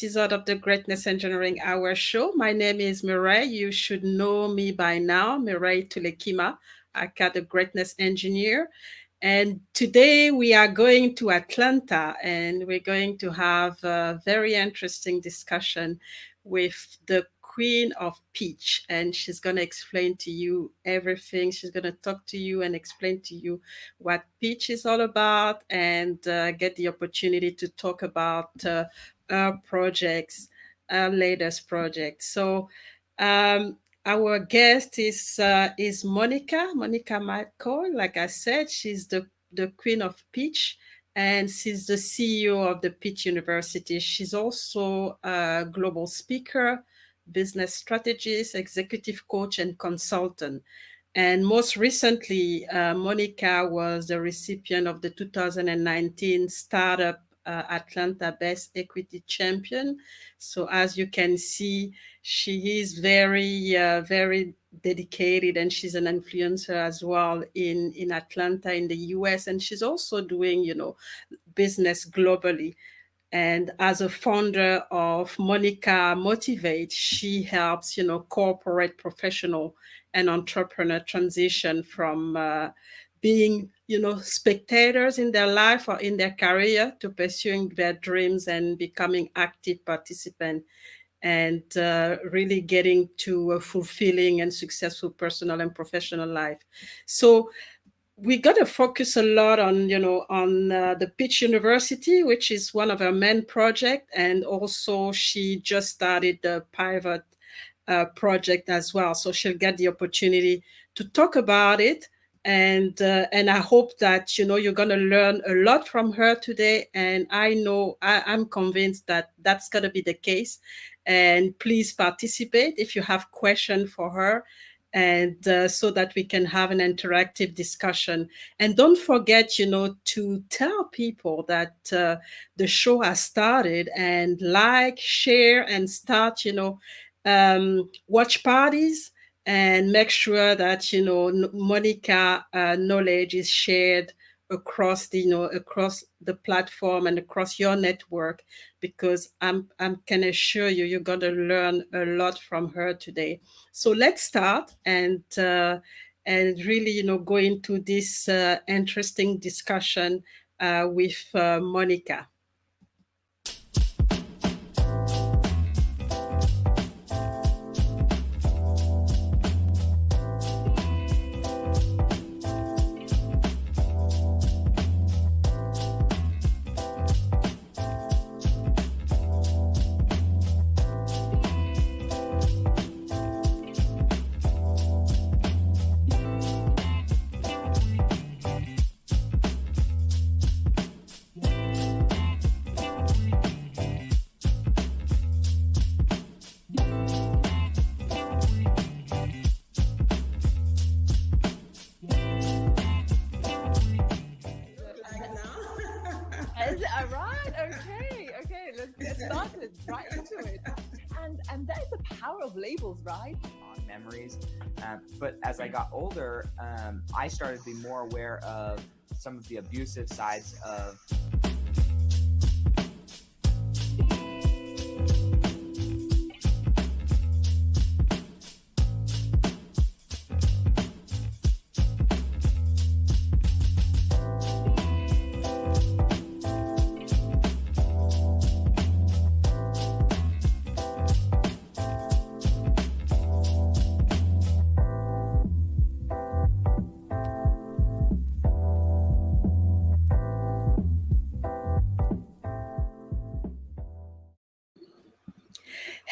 episode of the Greatness Engineering Hour show. My name is Mireille. You should know me by now, Mireille Tulekima, aka the Greatness Engineer. And today we are going to Atlanta and we're going to have a very interesting discussion with the Queen of Peach. And she's going to explain to you everything. She's going to talk to you and explain to you what Peach is all about and get the opportunity to talk about our projects, our latest project. So, our guest is Monica McCoy. Like I said, she's the Queen of Peach, and she's the CEO of the Peach University. She's also a global speaker, business strategist, executive coach, and consultant. And most recently, Monica was the recipient of the 2019 Startup Atlanta Best Equity Champion. So as you can see, she is very dedicated, and she's an influencer as well in Atlanta in the US. And she's also doing, business globally. And as a founder of Monica Motivate, she helps, corporate professional and entrepreneur transition from being, spectators in their life or in their career to pursuing their dreams and becoming active participant and really getting to a fulfilling and successful personal and professional life. So we got to focus a lot on the Pitch University, which is one of our main project, and also she just started the Pivot project as well. So she'll get the opportunity to talk about it, and I hope that you're going to learn a lot from her today. And I know I'm convinced that that's going to be the case. And please participate if you have questions for her, and so that we can have an interactive discussion. And don't forget, to tell people that the show has started, and like, share, and start, watch parties, and make sure that Monica knowledge is shared across the platform and across your network, because I'm can assure you you're going to learn a lot from her today. So let's start and really go into this interesting discussion with Monica. Is it all right? Okay, let's get started right into it. And that is the power of labels, right? On memories, but as I got older, I started to be more aware of some of the abusive sides of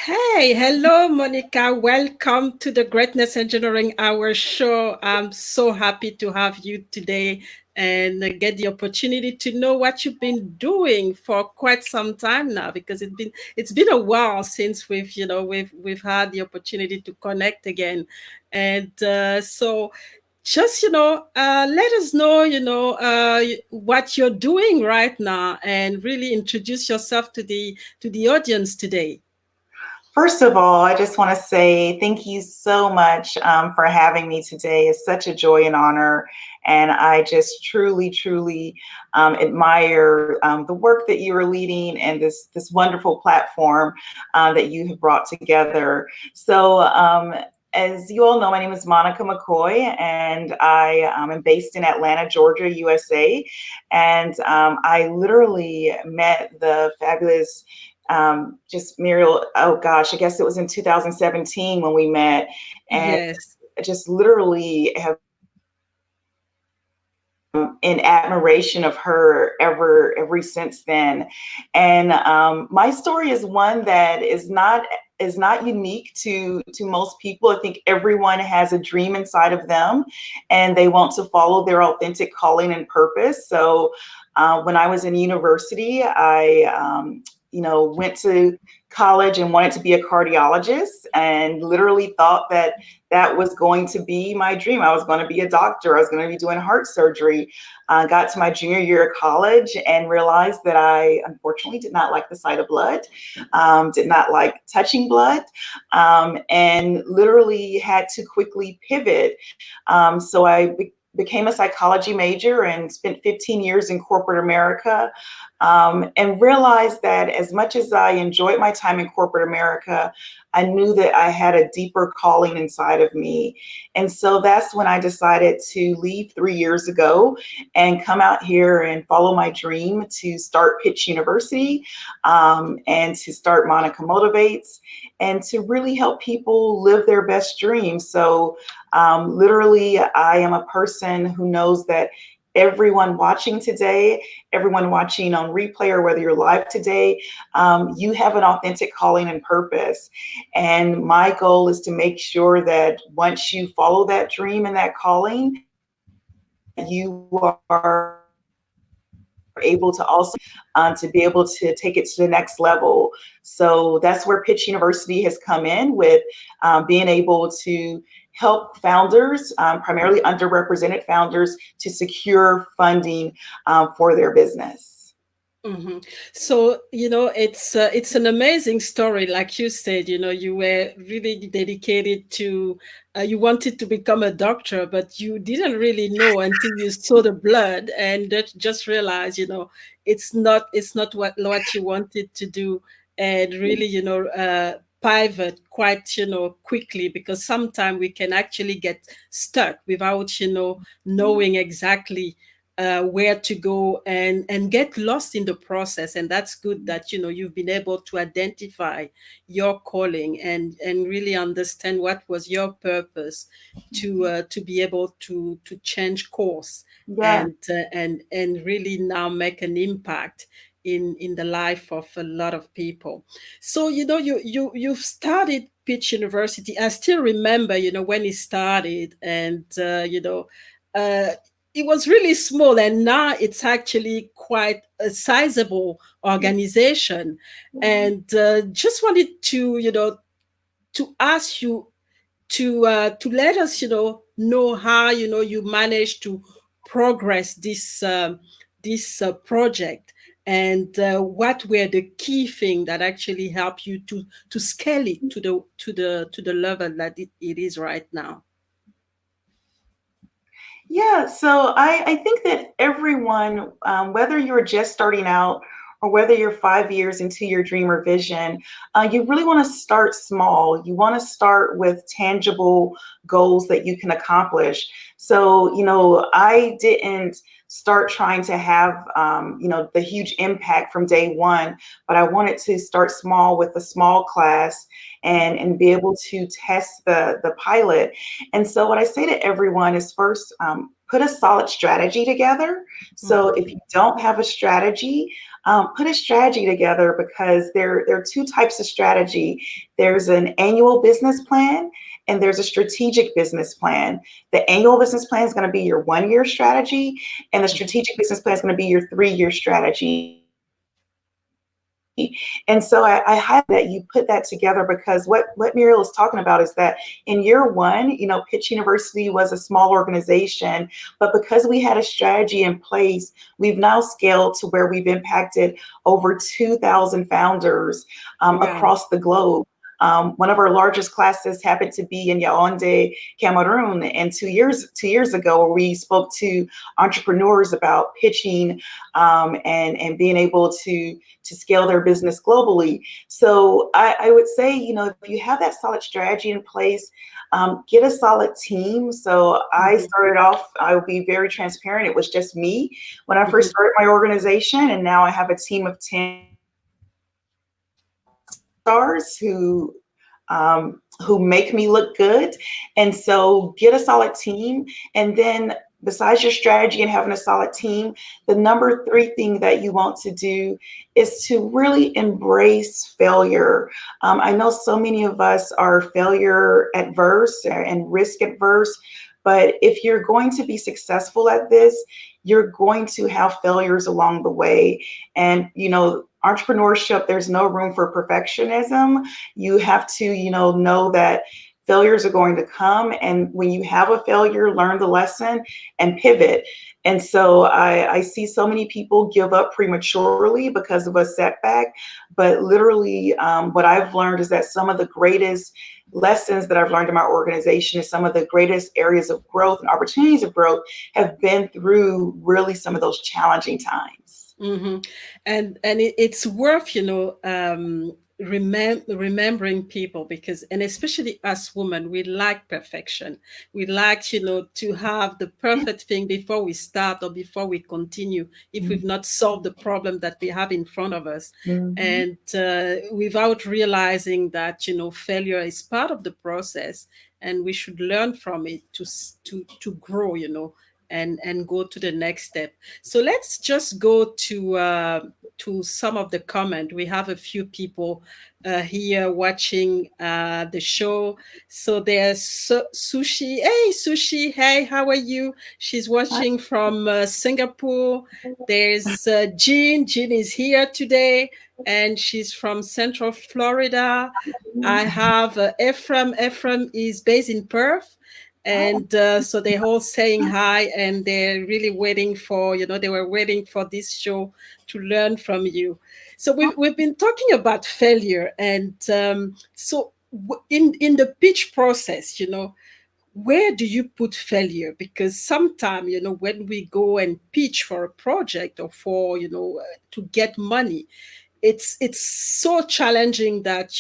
Hey, hello, Monica. Welcome to the Greatness Engineering Hour show. I'm so happy to have you today and get the opportunity to know what you've been doing for quite some time now, because it's been a while since we've had the opportunity to connect again. And so just let us know what you're doing right now, and really introduce yourself to the audience today. First of all, I just want to say thank you so much for having me today. It's such a joy and honor. And I just truly, truly admire the work that you are leading and this wonderful platform that you have brought together. So as you all know, my name is Monica McCoy, and I am based in Atlanta, Georgia, USA. And I literally met the fabulous just Muriel, oh gosh, I guess it was in 2017 when we met, and Yes. just literally have in admiration of her ever since then. And my story is one that is not unique to most people. I think everyone has a dream inside of them, and they want to follow their authentic calling and purpose. So when I was in university, I went to college and wanted to be a cardiologist, and literally thought that that was going to be my dream. I was going to be a doctor. I was going to be doing heart surgery. Got to my junior year of college and realized that I unfortunately did not like the sight of blood, did not like touching blood, and literally had to quickly pivot. So I became a psychology major and spent 15 years in corporate America, and realized that as much as I enjoyed my time in corporate America, I knew that I had a deeper calling inside of me. And so that's when I decided to leave 3 years ago and come out here and follow my dream to start Pitch University, and to start Monica Motivates, and to really help people live their best dreams. So literally, I am a person who knows that everyone watching today, everyone watching on replay, or whether you're live today, you have an authentic calling and purpose. And my goal is to make sure that once you follow that dream and that calling, you are able to also to be able to take it to the next level. So that's where Pitch University has come in with being able to help founders, primarily underrepresented founders, to secure funding for their business. Hmm. So, it's an amazing story. Like you said, you were really dedicated to, you wanted to become a doctor, but you didn't really know until you saw the blood and just realized, it's not what you wanted to do, and really, pivot quite, quickly, because sometimes we can actually get stuck without, knowing exactly where to go, and get lost in the process. And that's good that you've been able to identify your calling, and really understand what was your purpose, to be able to change course, Yeah. and really now make an impact in the life of a lot of people. So you've started Pitch University. I still remember when it started, and uh, it was really small, and now it's actually quite a sizable organization. And just wanted to to ask you to let us know how you managed to progress this project, and what were the key thing that actually helped you to scale it to the level that it is right now. Yeah, so I think that everyone, whether you're just starting out or whether you're 5 years into your dream or vision, you really want to start small. You want to start with tangible goals that you can accomplish. So, I didn't start trying to have, the huge impact from day one, but I wanted to start small with a small class, and be able to test the pilot. And so what I say to everyone is first, put a solid strategy together. So if you don't have a strategy, put a strategy together, because there are two types of strategy. There's an annual business plan, and there's a strategic business plan. The annual business plan is going to be your 1 year strategy, and the strategic business plan is going to be your 3 year strategy. And so I highlight that you put that together, because what Muriel is talking about is that in year one, Pitch University was a small organization, but because we had a strategy in place, we've now scaled to where we've impacted over 2,000 founders Wow. across the globe. One of our largest classes happened to be in Yaoundé, Cameroon, and 2 years ago, where we spoke to entrepreneurs about pitching, and being able to scale their business globally. So I would say, if you have that solid strategy in place, get a solid team. So I Mhm. started off, I will be very transparent. It was just me when I first Mhm. started my organization. And now I have a team of 10 stars who make me look good. And so get a solid team. And then besides your strategy and having a solid team, the number three thing that you want to do is to really embrace failure. I know so many of us are failure adverse and risk adverse, but if you're going to be successful at this, you're going to have failures along the way. And, entrepreneurship, there's no room for perfectionism. You have to, know that failures are going to come. And when you have a failure, learn the lesson and pivot. And so I see so many people give up prematurely because of a setback. But literally, what I've learned is that some of the greatest lessons that I've learned in my organization is some of the greatest areas of growth and opportunities of growth have been through really some of those challenging times. Hmm. And it's worth, remembering people, because, and especially us women, we like perfection. We like, to have the perfect thing before we start or before we continue, if we've not solved the problem that we have in front of us. Mhm. And without realizing that, failure is part of the process, and we should learn from it to grow, and go to the next step. So let's just go to some of the comment. We have a few people here watching the show. So there's Sushi. Hey, Sushi. Hey, how are you? She's watching from Singapore. There's Jean. Jean is here today, and she's from Central Florida. I have Ephraim. Ephraim is based in Perth. And so they're all saying hi, and they're really waiting for, they were waiting for this show to learn from you. So we've been talking about failure. And so in the pitch process, where do you put failure? Because sometimes, when we go and pitch for a project or for, to get money, it's so challenging that,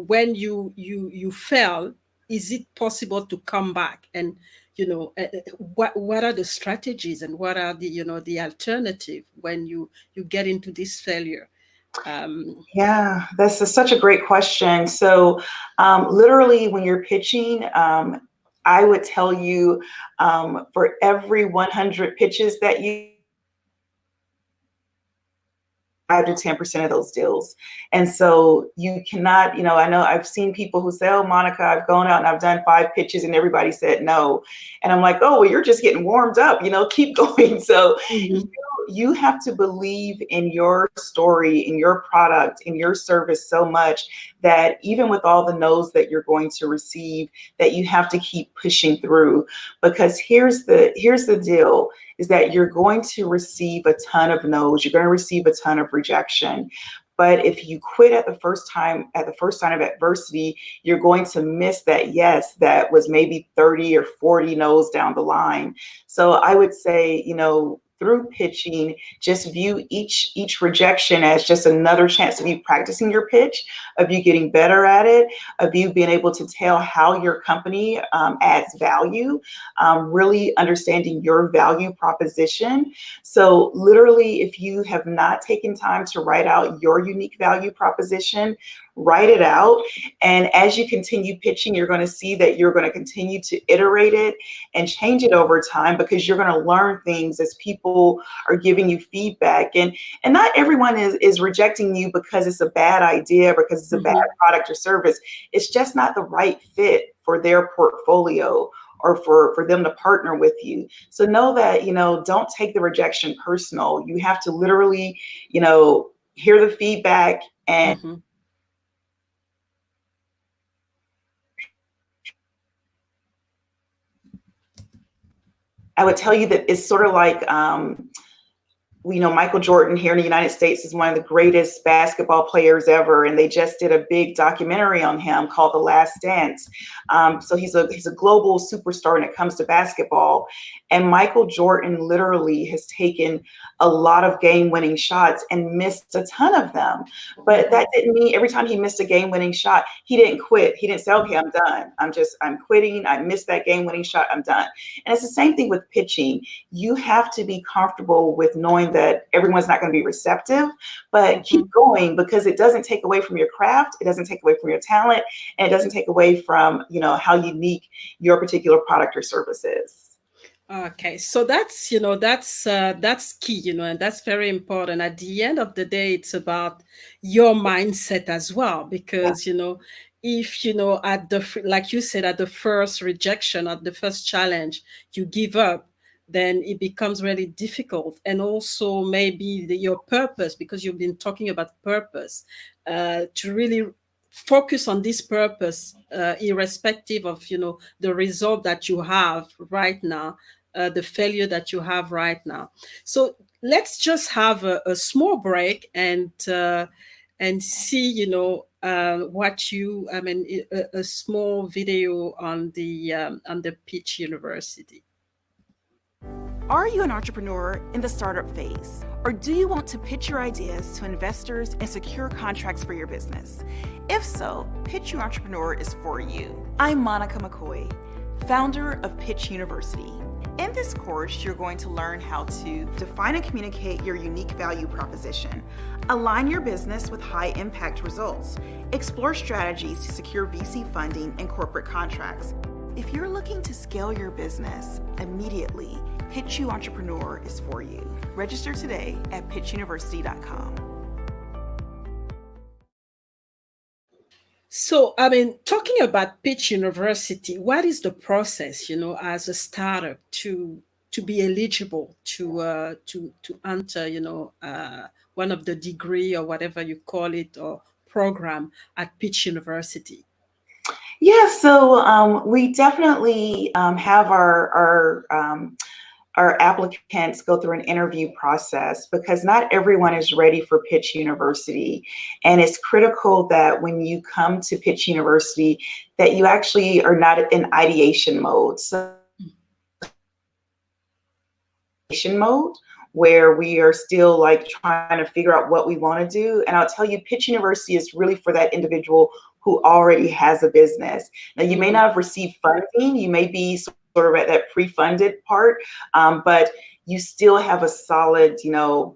when you fail, is it possible to come back? And what are the strategies, and what are the, the alternative when you get into this failure? um Yeah, such a great question. So, literally, when you're pitching, I would tell you, for every 100 pitches that you 5 to 10% of those deals. And so you cannot, I know I've seen people who say, oh, Monica, I've gone out and I've done 5 pitches and everybody said no. And I'm like, oh, well, you're just getting warmed up, keep going. So mhm, you have to believe in your story, in your product, in your service so much that even with all the no's that you're going to receive, that you have to keep pushing through. Because here's the deal, is that you're going to receive a ton of no's, you're going to receive a ton of rejection. But if you quit at the first sign of adversity, you're going to miss that yes that was maybe 30 or 40 no's down the line. So I would say, through pitching, just view each rejection as just another chance of you practicing your pitch, of you getting better at it, of you being able to tell how your company adds value, really understanding your value proposition. So literally, if you have not taken time to write out your unique value proposition, write it out. And as you continue pitching, you're going to see that you're going to continue to iterate it and change it over time, because you're going to learn things as people are giving you feedback. And not everyone is rejecting you because it's a bad idea, because it's a bad mhm. product or service. It's just not the right fit for their portfolio, or for them to partner with you. So know that, don't take the rejection personal. You have to literally, hear the feedback. And Mhm. I would tell you that it's sort of like, Michael Jordan here in the United States is one of the greatest basketball players ever, and they just did a big documentary on him called The Last Dance. So he's a global superstar when it comes to basketball, and Michael Jordan literally has taken a lot of game-winning shots and missed a ton of them. But that didn't mean every time he missed a game-winning shot, he didn't quit. He didn't say, "Okay, I'm done. I'm quitting. I missed that game-winning shot. I'm done." And it's the same thing with pitching. You have to be comfortable with knowing that everyone's not going to be receptive, but Mm-hmm. keep going, because it doesn't take away from your craft, it doesn't take away from your talent, and it doesn't take away from how unique your particular product or service is. Okay, so that's key, and that's very important. At the end of the day, it's about your mindset as well, Yeah. because if at like you said, at the first rejection, at the first challenge, you give up, then it becomes really difficult. And also maybe your purpose, because you've been talking about purpose, to really focus on this purpose, irrespective of the result that you have right now, the failure that you have right now. So let's just have a small break and see, a small video on the Pitch University. Are you an entrepreneur in the startup phase? Or do you want to pitch your ideas to investors and secure contracts for your business? If so, Pitch Your Entrepreneur is for you. I'm Monica McCoy, founder of Pitch University. In this course, you're going to learn how to define and communicate your unique value proposition, align your business with high impact results, explore strategies to secure VC funding and corporate contracts. If you're looking to scale your business immediately, Pitch You Entrepreneur is for you. Register today at pitchuniversity.com. So, talking about Pitch University, what is the process, as a startup to be eligible to enter, one of the degree or whatever you call it, or program at Pitch University? Yeah, so we definitely have our applicants go through an interview process, because not everyone is ready for Pitch University. And it's critical that when you come to Pitch University, that you actually are not in ideation mode. So mode where we are still like trying to figure out what we want to do. And I'll tell you, Pitch University is really for that individual who already has a business. Now, you may Mm-hmm. not have received funding, you may be sort of at that pre-funded part, but you still have a solid,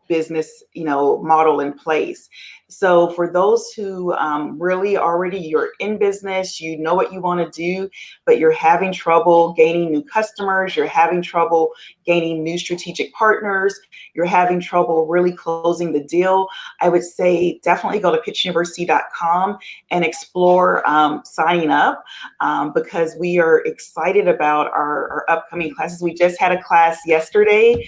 business, model in place. So for those who really already you're in business, you know what you want to do, but you're having trouble gaining new customers, you're having trouble gaining new strategic partners, you're having trouble really closing the deal, I would say definitely go to pitchuniversity.com and explore signing up, because we are excited about our upcoming classes. We just had a class yesterday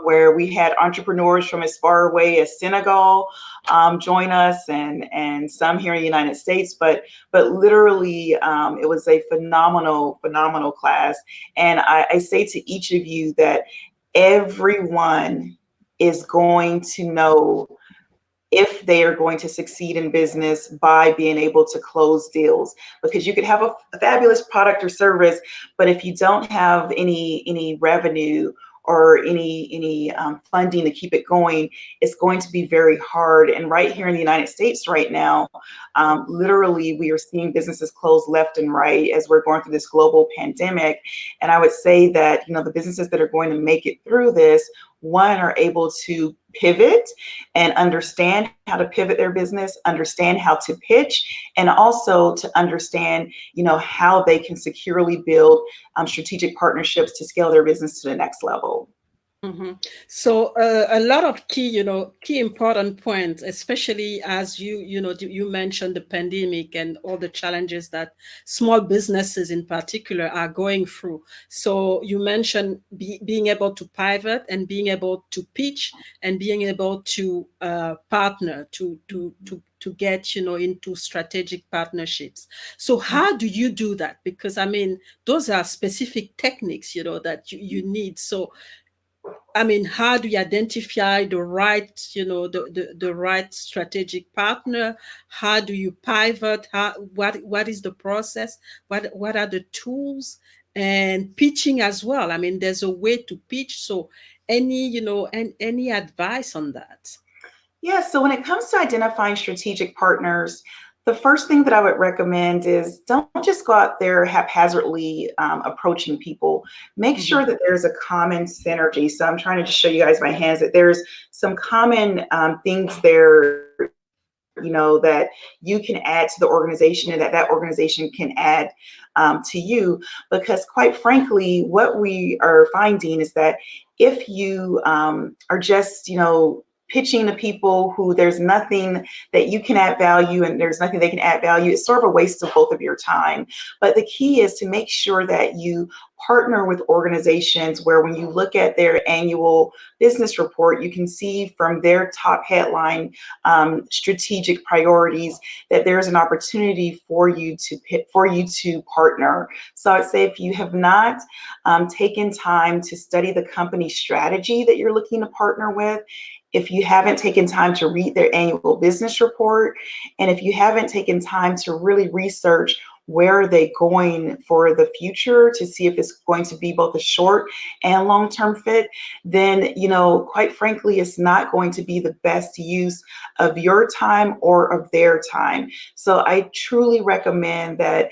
where we had entrepreneurs from as far away as Senegal join us, and some here in the United States, but literally it was a phenomenal class. And I say to each of you that everyone is going to know if they are going to succeed in business by being able to close deals, because you could have a fabulous product or service, but if you don't have any revenue or any funding to keep it going, it's going to be very hard. And right here in the United States right now, literally we are seeing businesses close left and right as we're going through this global pandemic. And I would say that, the businesses that are going to make it through this, one, are able to pivot and understand how to pivot their business, understand how to pitch, and also to understand, how they can securely build strategic partnerships to scale their business to the next level. Mm-hmm. So a lot of key important points, especially as you mentioned the pandemic and all the challenges that small businesses in particular are going through. So you mentioned being able to pivot and being able to pitch and being able to partner to get into strategic partnerships. So how do you do that? Because those are specific techniques that you need. So I mean, how do you identify the right, the right strategic partner? How do you pivot? What is the process? What are the tools? And pitching as well. I mean, there's a way to pitch. So any advice on that? Yeah, so when it comes to identifying strategic partners, the first thing that I would recommend is don't just go out there haphazardly approaching people. Make Mm-hmm. sure that there's a common synergy. So I'm trying to just show you guys my hands that there's some common things there, that you can add to the organization and that organization can add to you. Because quite frankly, what we are finding is that if you are just, pitching to people who there's nothing that you can add value and there's nothing they can add value, it's sort of a waste of both of your time. But the key is to make sure that you partner with organizations where when you look at their annual business report, you can see from their top headline strategic priorities that there's an opportunity for you to partner. So I'd say if you have not taken time to study the company strategy that you're looking to partner with, if you haven't taken time to read their annual business report, and if you haven't taken time to really research where are they going for the future to see if it's going to be both a short and long-term fit, then, quite frankly, it's not going to be the best use of your time or of their time. So I truly recommend that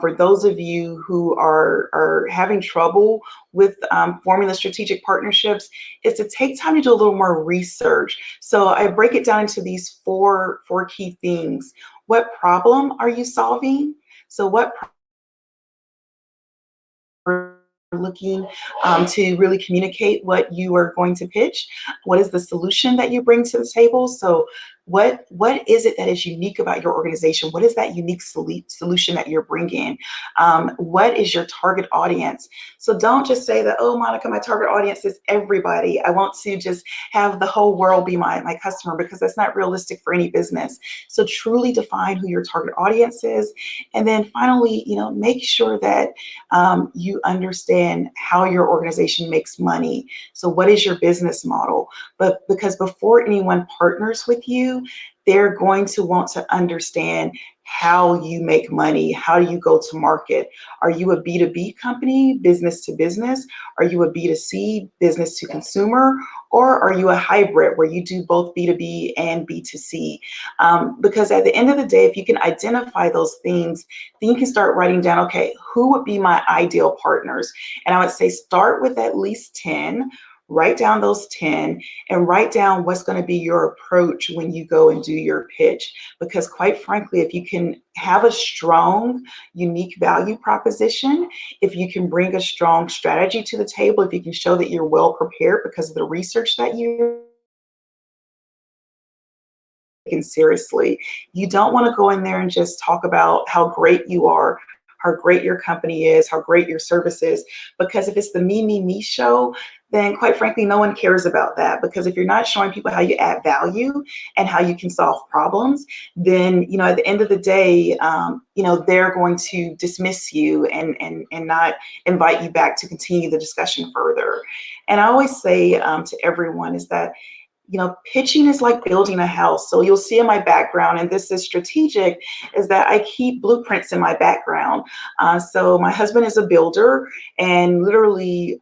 for those of you who are having trouble with forming the strategic partnerships, is to take time to do a little more research. So I break it down into these four key things. What problem are you solving? So what looking to really communicate what you are going to pitch? What is the solution that you bring to the table? So what is it that is unique about your organization? What is that unique solution that you're bringing? What is your target audience? So don't just say that, oh, Monica, my target audience is everybody. I want to just have the whole world be my customer, because that's not realistic for any business. So truly define who your target audience is. And then finally, make sure that you understand how your organization makes money. So what is your business model? But because before anyone partners with you, they're going to want to understand how you make money. How do you go to market? Are you a B2B company, business to business? Are you a B2C, business to consumer? Or are you a hybrid where you do both B2B and B2C? Because at the end of the day, if you can identify those things, then you can start writing down, okay, who would be my ideal partners? And I would say start with at least 10. Write down those 10 and write down what's going to be your approach when you go and do your pitch. Because quite frankly, if you can have a strong, unique value proposition, if you can bring a strong strategy to the table, if you can show that you're well prepared because of the research that you taken seriously. You don't want to go in there and just talk about how great you are, how great your company is, how great your service is, because if it's the me show, then quite frankly, no one cares about that. Because if you're not showing people how you add value and how you can solve problems, then, at the end of the day, they're going to dismiss you and not invite you back to continue the discussion further. And I always say to everyone is that, pitching is like building a house. So you'll see in my background, and this is strategic, is that I keep blueprints in my background. So my husband is a builder, and literally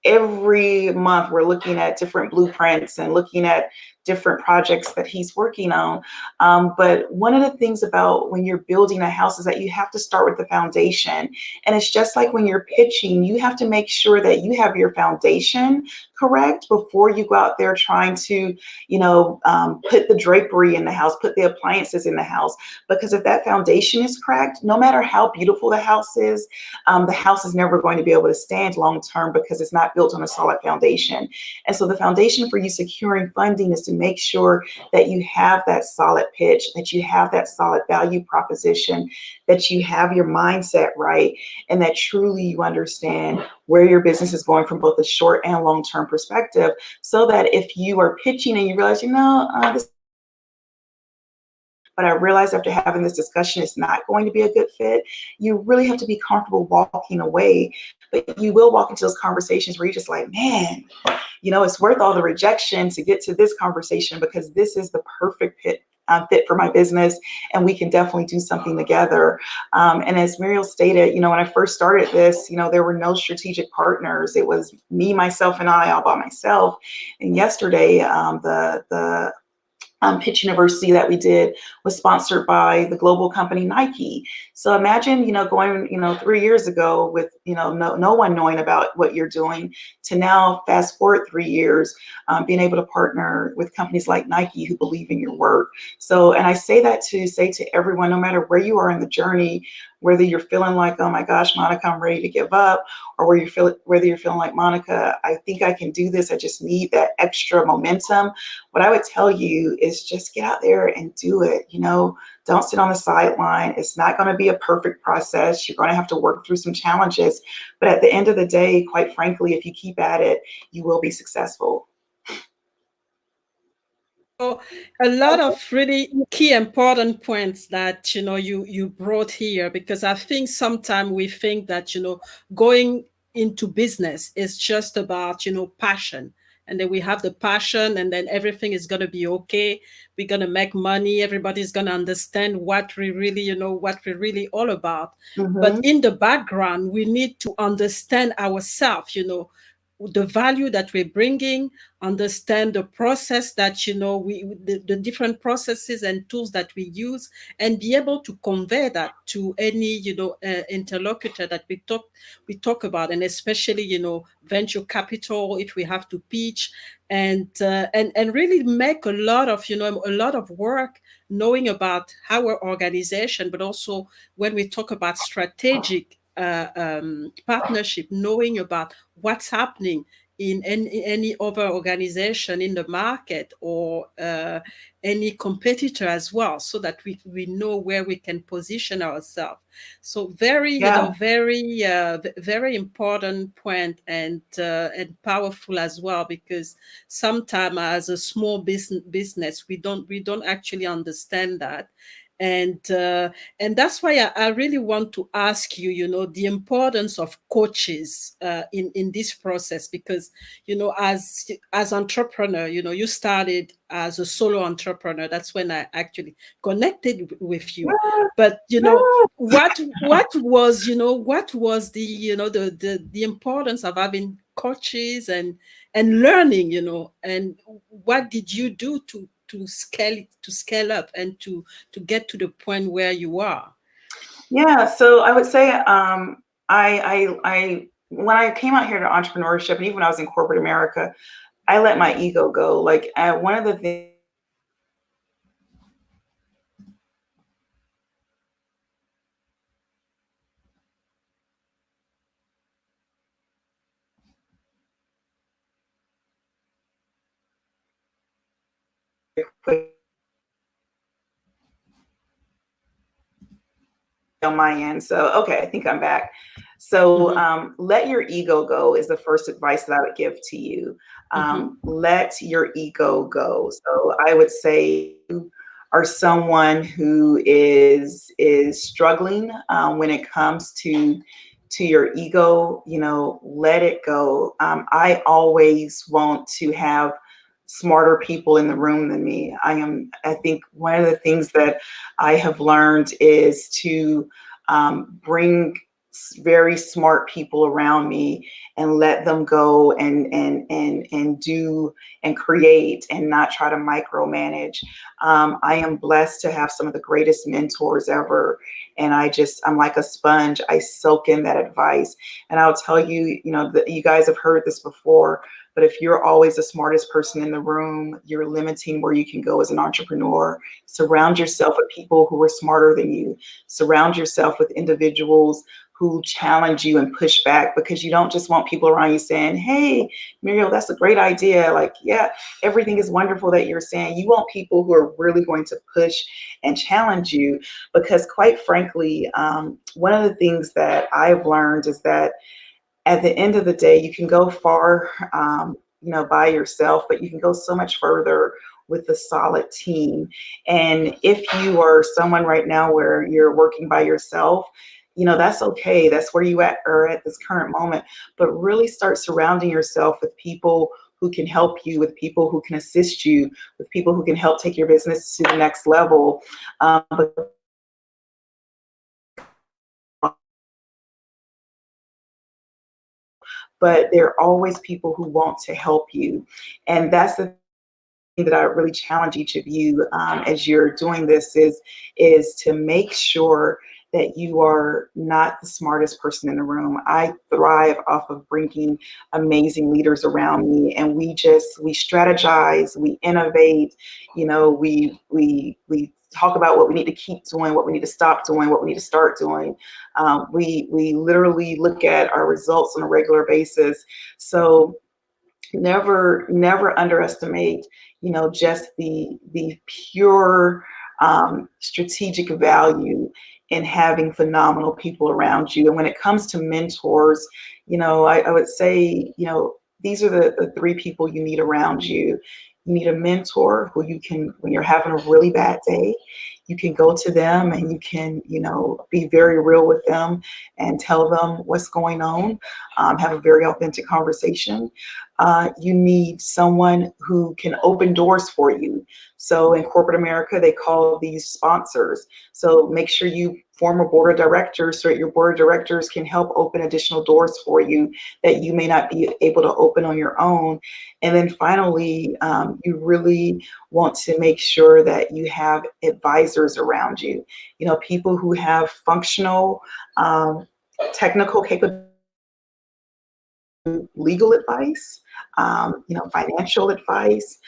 every month we're looking at different blueprints and looking at different projects that he's working on. But one of the things about when you're building a house is that you have to start with the foundation. And it's just like when you're pitching, you have to make sure that you have your foundation correct before you go out there trying to, put the drapery in the house, put the appliances in the house. Because if that foundation is cracked, no matter how beautiful the house is never going to be able to stand long term because it's not built on a solid foundation. And so the foundation for you securing funding is to make sure that you have that solid pitch, that you have that solid value proposition, that you have your mindset right, and that truly you understand where your business is going from both a short and long-term perspective, so that if you are pitching and you realize, but I realized after having this discussion, it's not going to be a good fit. You really have to be comfortable walking away, but you will walk into those conversations where you're just like, man, it's worth all the rejection to get to this conversation because this is the perfect fit for my business, and we can definitely do something together. And as Muriel stated, when I first started this, there were no strategic partners. It was me, myself, and I all by myself. And yesterday, the pitch university that we did was sponsored by the global company Nike. So imagine, going, 3 years ago with, no one knowing about what you're doing to now fast forward 3 years, being able to partner with companies like Nike who believe in your work. So, and I say that to say to everyone, no matter where you are in the journey, whether you're feeling like, oh my gosh, Monica, I'm ready to give up, or whether you're feeling like, Monica, I think I can do this, I just need that extra momentum. What I would tell you is just get out there and do it. Don't sit on the sideline. It's not going to be a perfect process. You're going to have to work through some challenges. But at the end of the day, quite frankly, if you keep at it, you will be successful. So a lot of really key important points that you brought here, because I think sometimes we think that going into business is just about passion, and then we have the passion and then everything is going to be okay, we're going to make money, everybody's going to understand what we really what we're really all about. But Mm-hmm. in the background we need to understand ourselves, the value that we're bringing, understand the process that the different processes and tools that we use, and be able to convey that to any interlocutor that we talk about, and especially venture capital, if we have to pitch, and really make a lot of work knowing about our organization, but also when we talk about strategic partnership, knowing about what's happening in any other organization in the market, or any competitor as well, so that we know where we can position ourselves. So very, Yeah. very important point, and powerful as well, because sometimes as a small business we don't actually understand that. And that's why I really want to ask you, the importance of coaches in this process, because as entrepreneur, you started as a solo entrepreneur. That's when I actually connected with you. But what was the importance of having coaches and learning, and what did you do to scale up and to get to the point where you are? Yeah, so I would say I when I came out here to entrepreneurship, and even when I was in corporate America, I let my ego go. Like one of the things on my end. So, okay, I think I'm back. So, Mm-hmm. let your ego go is the first advice that I would give to you. Mm-hmm. Let your ego go. So, I would say you are someone who is struggling when it comes to your ego. Let it go. I always want to have smarter people in the room than me. I think one of the things that I have learned is to bring very smart people around me and let them go and do and create and not try to micromanage. I am blessed to have some of the greatest mentors ever. And I'm like a sponge. I soak in that advice. And I'll tell you, you guys have heard this before, but if you're always the smartest person in the room, you're limiting where you can go as an entrepreneur. Surround yourself with people who are smarter than you. Surround yourself with individuals who challenge you and push back, because you don't just want people around you saying, hey, Muriel, that's a great idea. Like, yeah, everything is wonderful that you're saying. You want people who are really going to push and challenge you, because quite frankly, one of the things that I've learned is that at the end of the day, you can go far, by yourself, but you can go so much further with a solid team. And if you are someone right now where you're working by yourself, that's okay. That's where you are at this current moment. But really start surrounding yourself with people who can help you, with people who can assist you, with people who can help take your business to the next level. But there are always people who want to help you. And that's the that I really challenge each of you as you're doing this is to make sure that you are not the smartest person in the room. I thrive off of bringing amazing leaders around me, and we strategize, we innovate, we talk about what we need to keep doing, what we need to stop doing, what we need to start doing. We literally look at our results on a regular basis. So never underestimate, just the pure strategic value in having phenomenal people around you. And when it comes to mentors, I would say, these are the three people you need around you. You need a mentor who you can, when you're having a really bad day, you can go to them and you can, be very real with them and tell them what's going on, have a very authentic conversation. You need someone who can open doors for you. So in corporate America, they call these sponsors. So make sure you form a board of directors so that your board of directors can help open additional doors for you that you may not be able to open on your own. And then finally, you really want to make sure that you have advisors around you, people who have functional, technical capabilities, legal advice, financial advice,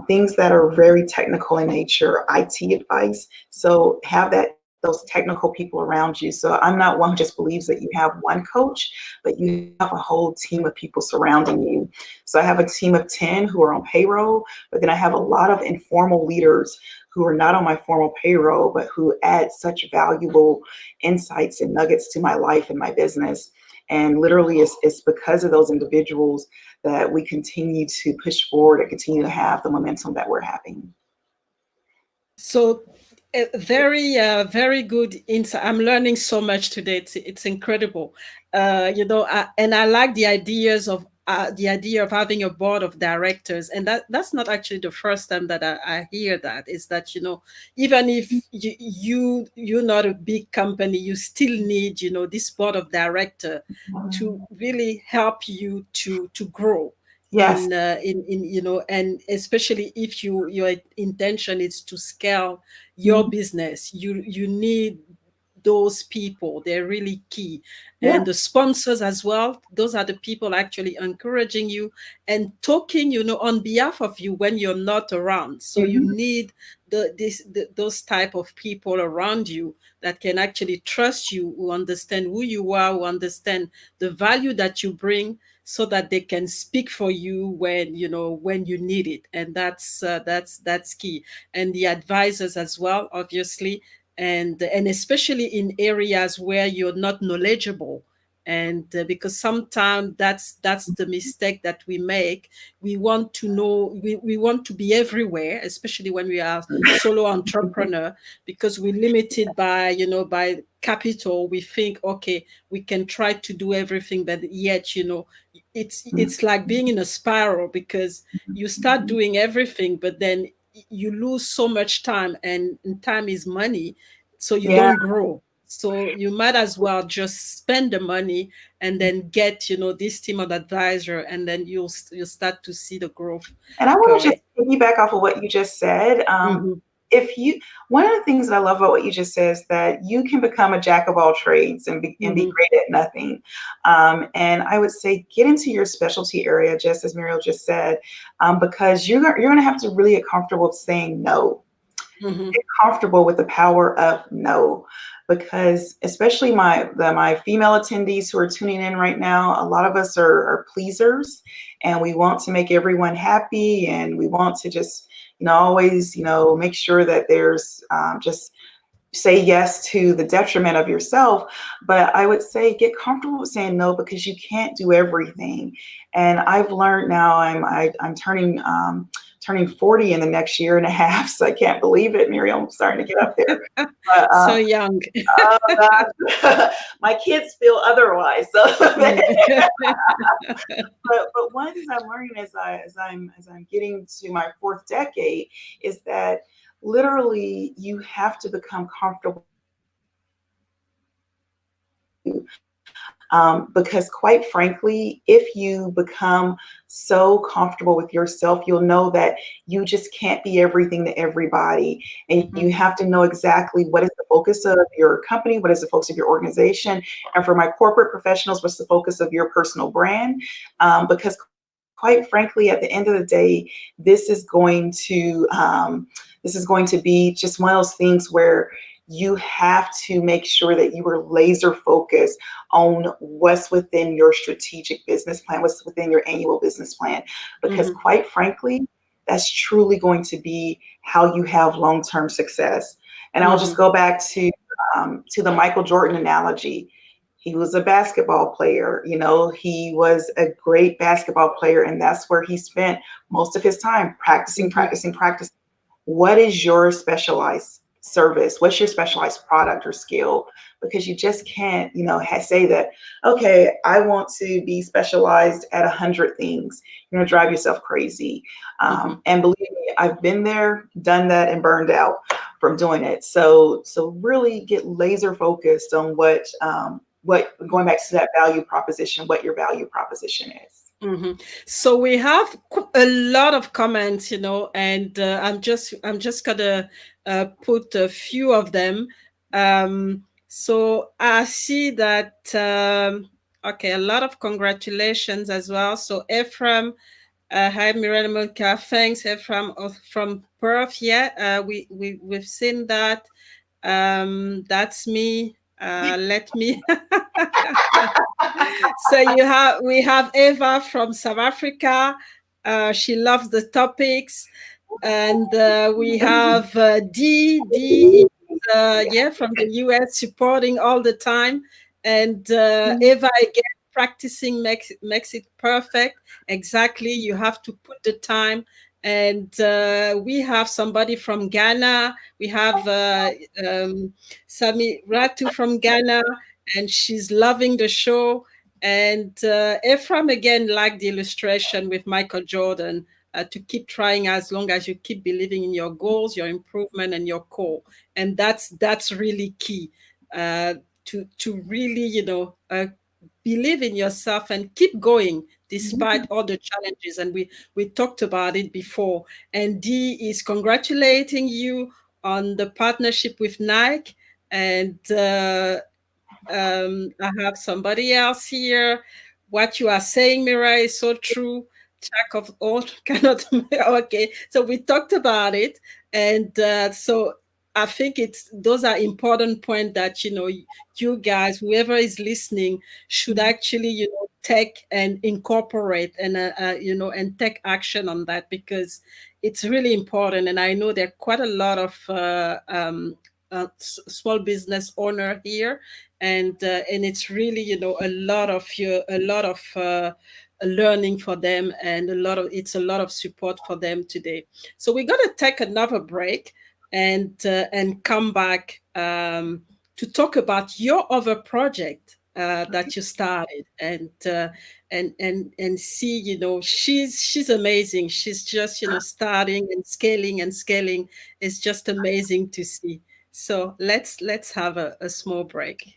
things that are very technical in nature, IT advice. So have those technical people around you. So I'm not one who just believes that you have one coach, but you have a whole team of people surrounding you. So I have a team of 10 who are on payroll, but then I have a lot of informal leaders who are not on my formal payroll, but who add such valuable insights and nuggets to my life and my business. And literally, it's because of those individuals that we continue to push forward and continue to have the momentum that we're having. So, very good insight. I'm learning so much today. It's incredible. And I like the idea of having a board of directors, and that's not actually the first time that I hear that. Is that even if you're not a big company, you still need this board of director to really help you to grow Yes. in and especially if your intention is to scale your Mhm. business, you need those people. They're really key. Yeah. And the sponsors as well, those are the people actually encouraging you and talking on behalf of you when you're not around. So you Mhm. need those type of people around you that can actually trust you, who understand who you are, who understand the value that you bring, so that they can speak for you when you need it. And that's key. And the advisors as well, obviously, and especially in areas where you're not knowledgeable. And because sometimes that's the mistake that we make. We want to know, we want to be everywhere, especially when we are solo entrepreneur, because we're limited by capital. We think, okay, we can try to do everything, but yet it's like being in a spiral, because you start doing everything, but then you lose so much time, and time is money, so you Yeah. don't grow. So you might as well just spend the money and then get this team of advisor, and then you'll start to see the growth And I want to just going. piggyback off of what you just said. Hmm. If you, one of the things that I love about what you just said is that you can become a jack of all trades and be Hmm. great at nothing. And I would say get into your specialty area, just as Muriel just said, because you're going to have to really get comfortable with saying no. Hmm. Get comfortable with the power of no, because especially my female attendees who are tuning in right now, a lot of us are pleasers, and we want to make everyone happy, and we want to just always make sure that there's just say yes to the detriment of yourself. But I would say get comfortable with saying no, because you can't do everything. And I've learned now, I'm turning turning 40 in the next year and a half. So I can't believe it, Miriam. I'm starting to get up there. But, So young. oh gosh, my kids feel otherwise. So, but one thing I'm learning as I'm getting to my fourth decade is that literally you have to become comfortable. Because quite frankly, if you become so comfortable with yourself, you'll know that you just can't be everything to everybody. And you have to know exactly what is the focus of your company, what is the focus of your organization. And for my corporate professionals, what's the focus of your personal brand? Because quite frankly, at the end of the day, this is going to be just one of those things where you have to make sure that you are laser focused on what's within your strategic business plan, what's within your annual business plan, because quite frankly, that's truly going to be how you have long-term success. And I'll just go back to the Michael Jordan analogy. He was a basketball player, he was a great basketball player, and that's where he spent most of his time practicing. What is your specialized service? What's your specialized product or skill? Because you just can't, say that, okay, I want to be specialized at 100 things. You're gonna drive yourself crazy. And believe me, I've been there, done that, and burned out from doing it. So really get laser focused on what going back to that value proposition, what your value proposition is. So we have a lot of comments, and I'm just gonna put a few of them. So I see that okay, a lot of congratulations as well. So Ephraim, hi Miranda Milka, thanks Ephraim from Perth. Yeah, we've seen that. That's me. Let me. So we have Eva from South Africa. She loves the topics, and we have D from the US supporting all the time, and Eva again practicing makes it perfect. Exactly, you have to put the time. And we have somebody from Ghana. We have Sami Ratu from Ghana, and she's loving the show. And Ephraim again liked the illustration with Michael Jordan, to keep trying as long as you keep believing in your goals, your improvement, and your core. And that's really key, to really believe in yourself and keep going despite all the challenges. And we talked about it before. And Dee is congratulating you on the partnership with Nike. And I have somebody else here. What you are saying, Mirai, is so true. Jack of all cannot. Okay, so we talked about it, and so I think those are important points that you guys, whoever is listening, should actually take and incorporate and and take action on that, because it's really important. And I know there are quite a lot of small business owner here, and it's really a lot of learning for them, and it's a lot of support for them today. So we're going to take another break and come back to talk about your other project that you started, and see, she's amazing. She's just starting and scaling. It's just amazing to see. So let's have a small break.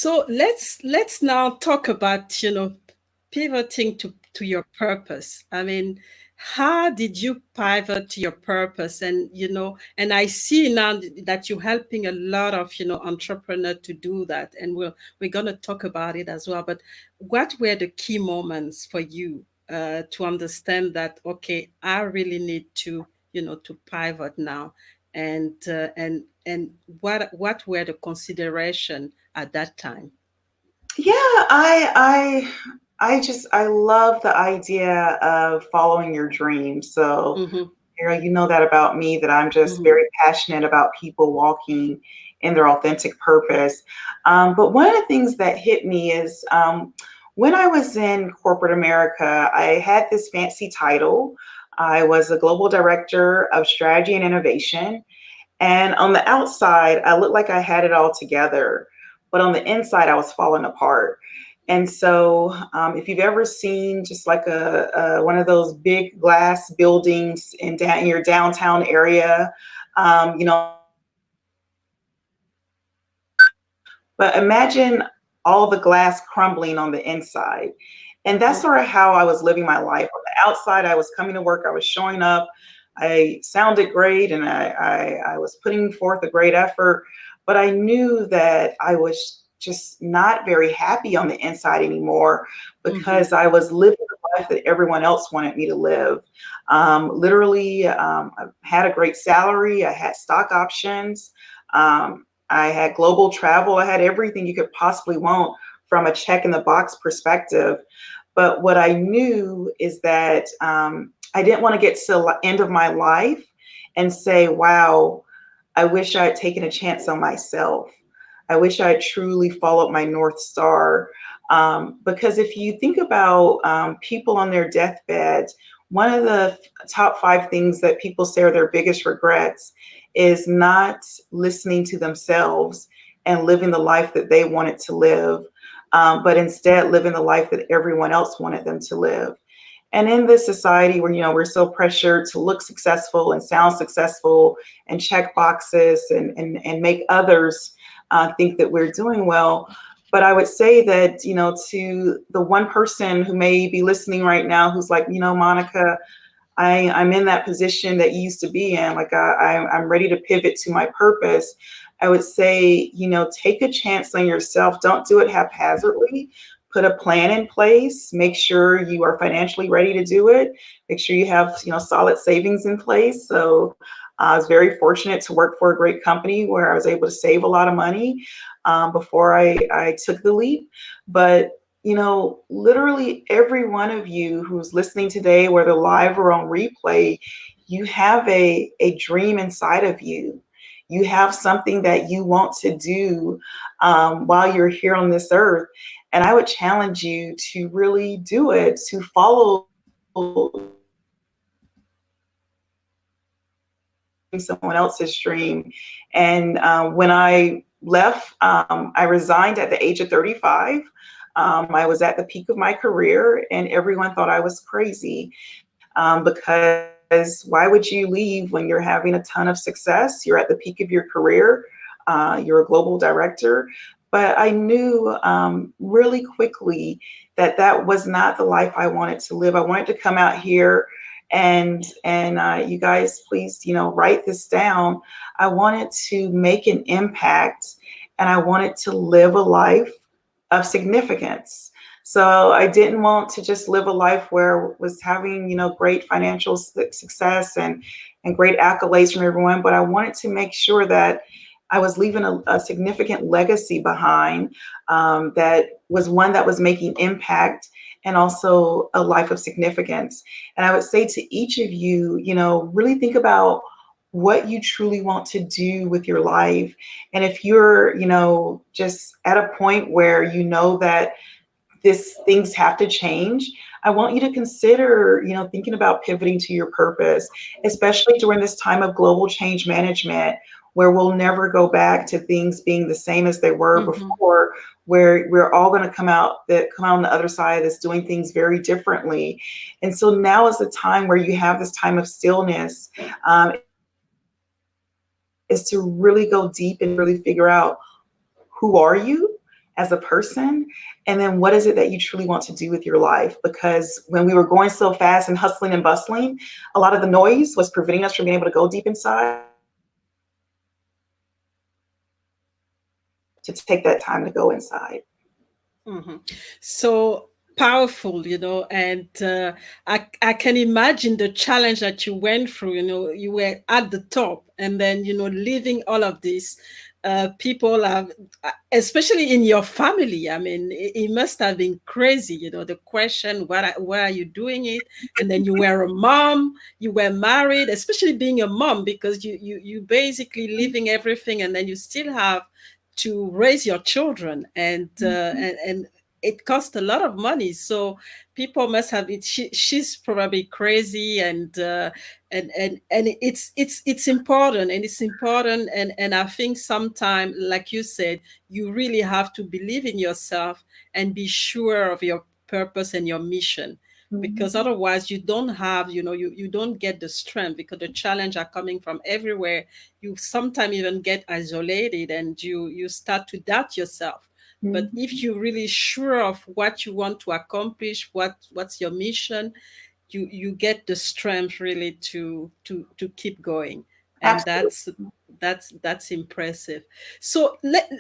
So let's now talk about, pivoting to your purpose. I mean, how did you pivot to your purpose? And and I see now that you're helping a lot of entrepreneurs to do that, and we're gonna talk about it as well. But what were the key moments for you to understand that, okay, I really need to to pivot now, and what were the consideration at that time? Yeah, I love the idea of following your dreams. So, Mm-hmm. you know that about me, that I'm just Mm-hmm. very passionate about people walking in their authentic purpose. But one of the things that hit me is when I was in corporate America, I had this fancy title. I was a global director of strategy and innovation. And on the outside, I looked like I had it all together, but on the inside, I was falling apart. And so, if you've ever seen just like one of those big glass buildings in your downtown area, you know, but imagine all the glass crumbling on the inside. And that's sort of how I was living my life. On the outside, I was coming to work, I was showing up, I sounded great, and I was putting forth a great effort. But I knew that I was just not very happy on the inside anymore, Mm-hmm. because I was living the life that everyone else wanted me to live. Literally, I had a great salary, I had stock options. I had global travel. I had everything you could possibly want from a check in the box perspective. But what I knew is that I didn't want to get to the end of my life and say, wow, I wish I had taken a chance on myself. I wish I had truly followed my North Star. Because if you think about people on their deathbeds, one of the top five things that people say are their biggest regrets is not listening to themselves and living the life that they wanted to live, but instead living the life that everyone else wanted them to live. And in this society where, we're so pressured to look successful and sound successful and check boxes and make others think that we're doing well. But I would say that, to the one person who may be listening right now who's like, Monica, I'm in that position that you used to be in. Like I'm ready to pivot to my purpose. I would say, take a chance on yourself. Don't do it haphazardly. Put a plan in place. Make sure you are financially ready to do it. Make sure you have, solid savings in place. So I was very fortunate to work for a great company where I was able to save a lot of money before I took the leap. But literally every one of you who's listening today, whether live or on replay, you have a dream inside of you. You have something that you want to do while you're here on this earth. And I would challenge you to really do it, to follow someone else's dream. And when I left, I resigned at the age of 35. I was at the peak of my career, and everyone thought I was crazy because why would you leave when you're having a ton of success? You're at the peak of your career. You're a global director. But I knew really quickly that that was not the life I wanted to live. I wanted to come out here and you guys, please, write this down. I wanted to make an impact, and I wanted to live a life of significance. So I didn't want to just live a life where I was having, great financial success and great accolades from everyone, but I wanted to make sure that I was leaving a significant legacy behind, that was one that was making impact and also a life of significance. And I would say to each of you, really think about what you truly want to do with your life. And if you're, just at a point where you know that this things have to change, I want you to consider, thinking about pivoting to your purpose, especially during this time of global change management, where we'll never go back to things being the same as they were Mm-hmm. before, where we're all going to come out on the other side of this doing things very differently. And so now is the time where you have this time of stillness, is to really go deep and really figure out, who are you as a person, and then what is it that you truly want to do with your life? Because when we were going so fast and hustling and bustling, a lot of the noise was preventing us from being able to go deep inside, to take that time to go inside. Mhm. So powerful, and I can imagine the challenge that you went through. You were at the top, and then leaving all of this. People have, especially in your family. I mean, it must have been crazy. The question, why are you doing it? And then you were a mom, you were married, especially being a mom, because you basically leaving everything, and then you still have to raise your children, and it costs a lot of money. So people must have it. She's probably crazy, and it's important, and it's important, and I think sometimes, like you said, you really have to believe in yourself and be sure of your purpose and your mission, because Mhm. otherwise you don't have, you don't get the strength, because the challenge are coming from everywhere. You sometimes even get isolated, and you start to doubt yourself. But if Mhm. you're really sure of what you want to accomplish, what's your mission, you get the strength really to keep going. And Absolutely. that's impressive. So let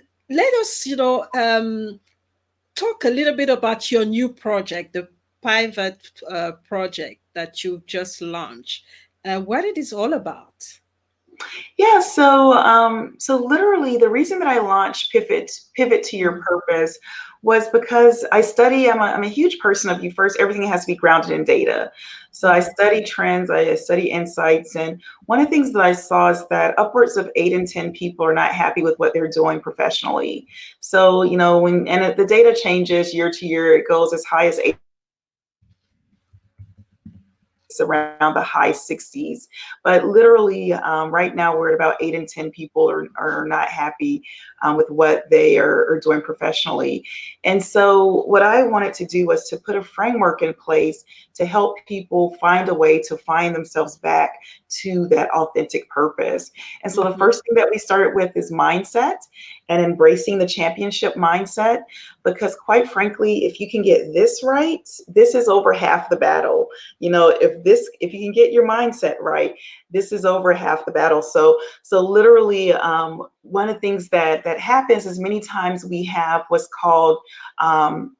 us, talk a little bit about your new project, the pivot project that you've just launched. What it is all about. Yeah, so literally the reason that I launched Pivot to Your Purpose was because I'm a huge person of, you first, everything has to be grounded in data. So I Mhm. study trends, I study insights, and one of the things that I saw is that upwards of 8 in 10 people are not happy with what they're doing professionally. So, the data changes year to year, it goes as high as around the high 60s. But literally, right now, we're at about 8 in 10 people are not happy with what they are doing professionally. And so, what I wanted to do was to put a framework in place to help people find a way to find themselves back to that authentic purpose. And so, the Mhm. first thing that we started with is mindset and embracing the championship mindset. Because, quite frankly, if you can get this right, this is over half the battle. If you can get your mindset right, this is over half the battle. So literally, one of the things that happens is many times we have what's called the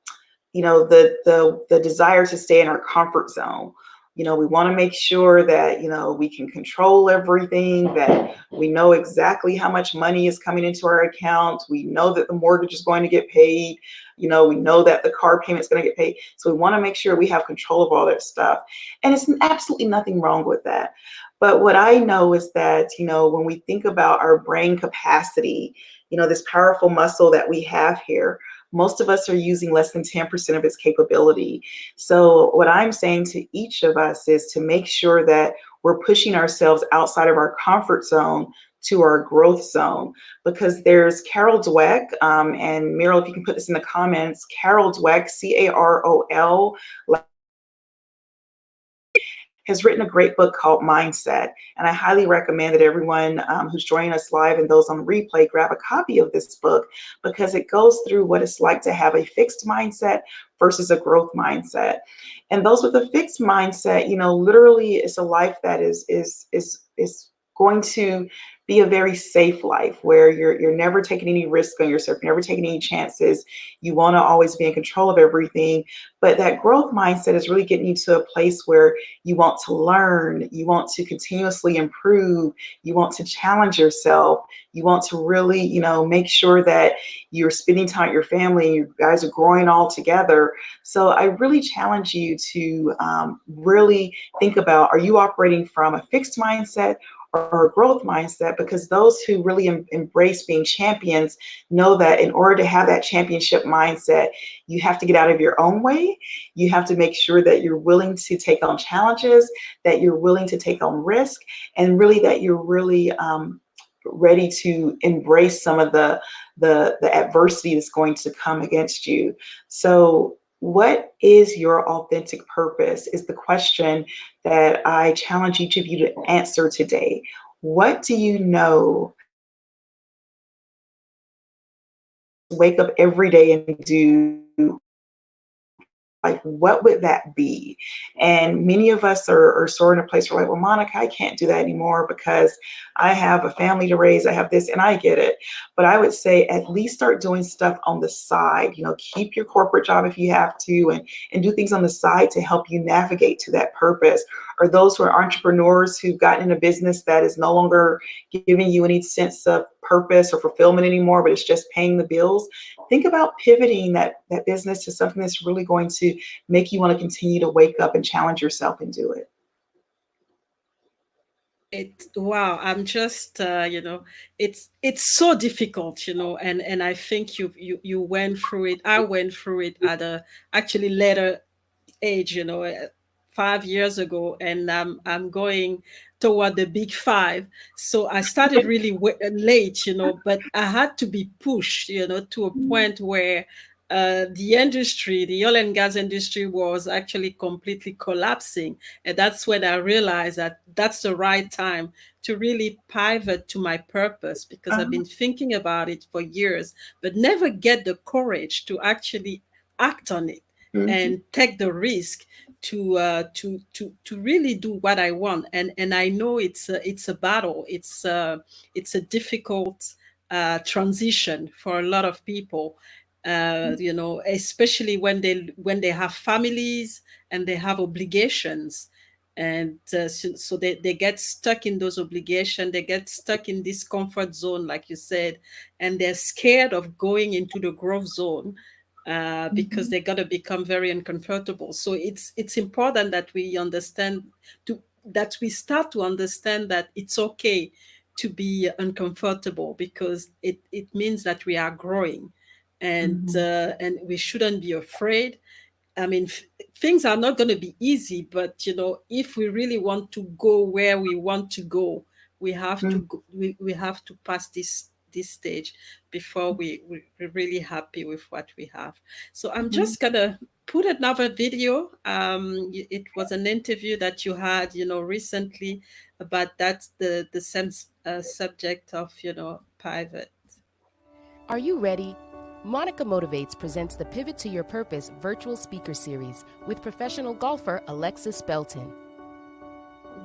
desire to stay in our comfort zone. We want to make sure that we can control everything, that we know exactly how much money is coming into our account, we know that the mortgage is going to get paid, we know that the car payment is going to get paid. So we want to make sure we have control of all that stuff, and it's absolutely nothing wrong with that. But what I know is that when we think about our brain capacity, this powerful muscle that we have here, most of us are using less than 10% of its capability. So what I'm saying to each of us is to make sure that we're pushing ourselves outside of our comfort zone to our growth zone. Because there's Carol Dweck, and Meryl, if you can put this in the comments, Carol Dweck, Carol, has written a great book called Mindset. And I highly recommend that everyone who's joining us live and those on replay grab a copy of this book, because it goes through what it's like to have a fixed mindset versus a growth mindset. And those with a fixed mindset, literally it's a life that is going to be a very safe life, where you're never taking any risk on yourself, you're never taking any chances. You want to always be in control of everything. But that growth mindset is really getting you to a place where you want to learn, you want to continuously improve, you want to challenge yourself, you want to really, make sure that you're spending time with your family and you guys are growing all together. So I really challenge you to really think about, are you operating from a fixed mindset or a growth mindset? Because those who really embrace being champions know that in order to have that championship mindset, you have to get out of your own way. You have to make sure that you're willing to take on challenges, that you're willing to take on risk, and really that you're really ready to embrace some of the adversity that's going to come against you. So what is your authentic purpose is the question that I challenge each of you to answer today. What do you know wake up every day and do, like, what would that be? And many of us are sort of in a place where, like, well, Monica, I can't do that anymore because I have a family to raise, I have this, and I get it. But I would say at least start doing stuff on the side. Keep your corporate job if you have to, and do things on the side to help you navigate to that purpose. Or those who are entrepreneurs who've gotten in a business that is no longer giving you any sense of purpose or fulfillment anymore, but it's just paying the bills. Think about pivoting that business to something that's really going to make you want to continue to wake up and challenge yourself and do it. Wow, I'm just it's so difficult, and I think you went through it. I went through it at a actually later age, 5 years ago, and I'm going toward the big five. So I started really late, but I had to be pushed, to a point where the industry, the oil and gas industry, was actually completely collapsing. And that's when I realized that that's the right time to really pivot to my purpose, because I've Uh-huh. been thinking about it for years, but never get the courage to actually act on it Mhm. and take the risk to really do what I want. And I know it's a battle. It's a difficult transition for a lot of people. Especially when they have families and they have obligations, and so they get stuck in those obligations. They get stuck in this comfort zone, like you said, and they're scared of going into the growth zone, because Mhm. they're going to become very uncomfortable. So it's important that we understand that we start to understand that it's okay to be uncomfortable, because it means that we are growing, Mhm. and we shouldn't be afraid. I mean, things are not going to be easy, but if we really want to go where we want to go, we have to Mhm. go, we have to pass this stage before we're really happy with what we have. So I'm Mhm. just gonna put another video. It was an interview that you had, recently, about that's the same subject of pivot. Are you ready? Monica Motivates presents the Pivot to Your Purpose virtual speaker series with professional golfer Alexis Belton.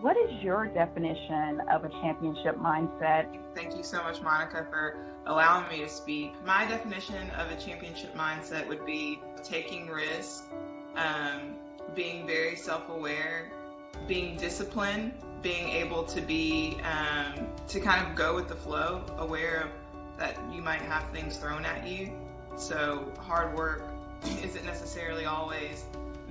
What is your definition of a championship mindset? Thank you so much, Monica, for allowing me to speak. My definition of a championship mindset would be taking risks, being very self-aware, being disciplined, being able to be to kind of go with the flow, aware of that you might have things thrown at you. So hard work isn't necessarily always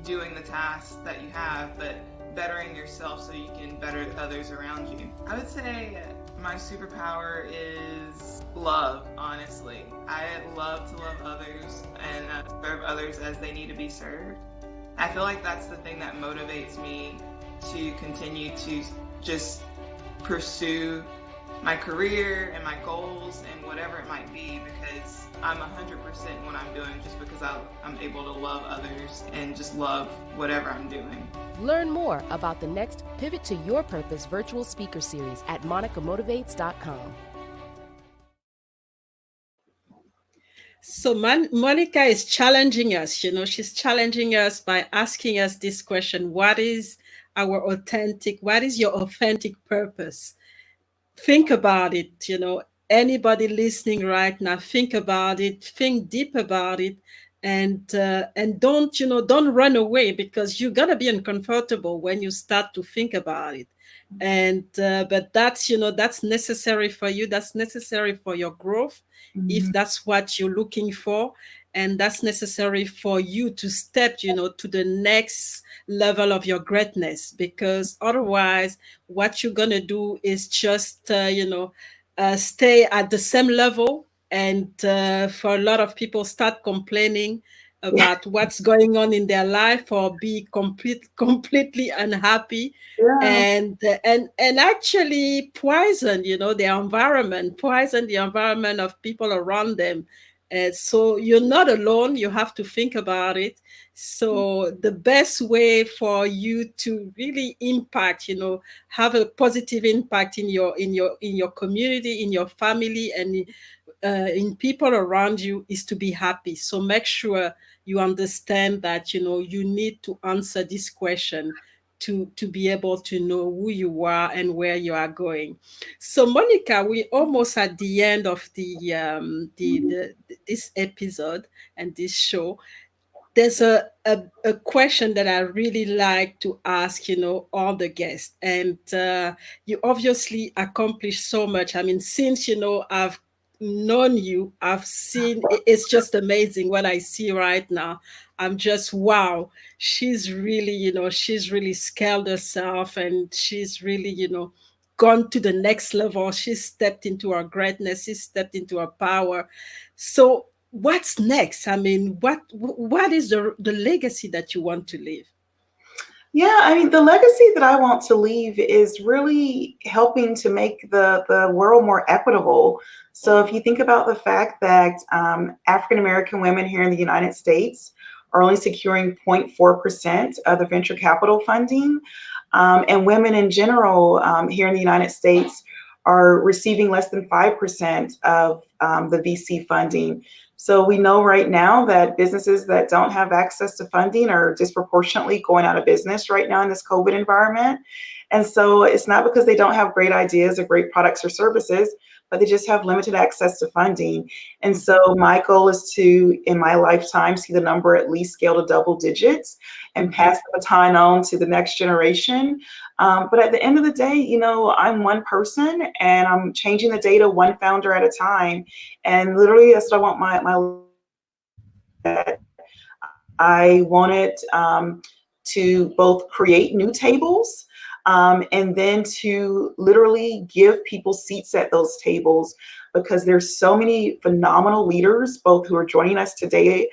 doing the tasks that you have, but bettering yourself so you can better others around you. I would say my superpower is love, honestly. I love to love others and serve others as they need to be served. I feel like that's the thing that motivates me to continue to just pursue my career and my goals and whatever it might be, because I'm 100% in what I'm doing just because I'm able to love others and just love whatever I'm doing. Learn more about the next Pivot to Your Purpose virtual speaker series at monicamotivates.com. So Monica is challenging us. She's challenging us by asking us this question: what is your authentic purpose? Think about it. Anybody listening right now, think about it, think deep about it, and don't run away, because you're gonna be uncomfortable when you start to think about it. And but that's necessary for you. That's necessary for your growth, if Mhm. that's what you're looking for. And that's necessary for you to step to the next level of your greatness, because otherwise what you're going to do is just stay at the same level. And for a lot of people, start complaining about what's going on in their life, or be completely unhappy, Yeah. and actually poison the environment of people around them. So you're not alone. You have to think about it. So the best way for you to really impact, have a positive impact in your community, in your family, and in people around you is to be happy. So make sure you understand that you need to answer this question to be able to know who you are and where you are going. So Monica, we almost at the end of the this episode and this show. There's a question that I really like to ask, all the guests. And you obviously accomplished so much. I mean, since, I've known you, I've seen, it's just amazing what I see right now. I'm just, wow, she's really scaled herself and she's really, gone to the next level. She's stepped into her greatness. She's stepped into her power. So what's next? I mean, what is the legacy that you want to leave? Yeah, I mean, the legacy that I want to leave is really helping to make the world more equitable. So if you think about the fact that African American women here in the United States are only securing 0.4% of the venture capital funding, and women in general here in the United States are receiving less than 5% of the VC funding. So we know right now that businesses that don't have access to funding are disproportionately going out of business right now in this COVID environment. And so it's not because they don't have great ideas or great products or services, but they just have limited access to funding. And so my goal is to, in my lifetime, see the number at least scale to double digits and pass the baton on to the next generation. But at the end of the day, I'm one person and I'm changing the data one founder at a time. And literally, that's what I want I wanted to both create new tables and then to literally give people seats at those tables, because there's so many phenomenal leaders, both who are joining us today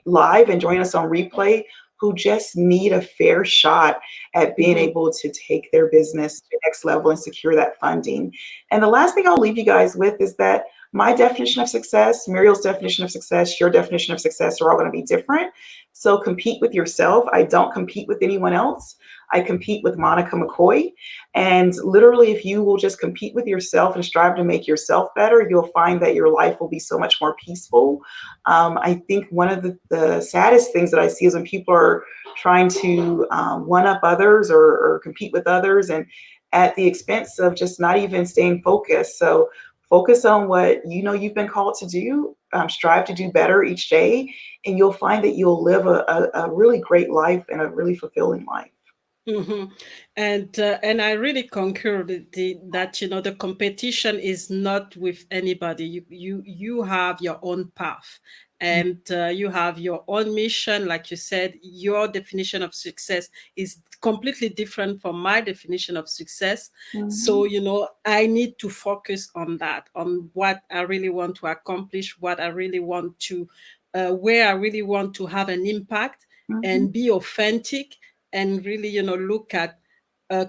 live and joining us on replay, who just need a fair shot at being able to take their business to the next level and secure that funding. And the last thing I'll leave you guys with is that my definition of success, Muriel's definition of success, your definition of success are all going to be different. So compete with yourself. I don't compete with anyone else. I compete with Monica McCoy. And literally, if you will just compete with yourself and strive to make yourself better, you'll find that your life will be so much more peaceful. I think one of the saddest things that I see is when people are trying to one up others or compete with others, and at the expense of just not even staying focused. So focus on what you've been called to do. Strive to do better each day, and you'll find that you'll live a really great life and a really fulfilling life. hmm And I really concur with that the competition is not with anybody. You have your own path, and you have your own mission. Like you said, your definition of success is completely different from my definition of success. So I need to focus on that, on what I really want to accomplish, what I really want to, where I really want to have an impact, and be authentic, and really look at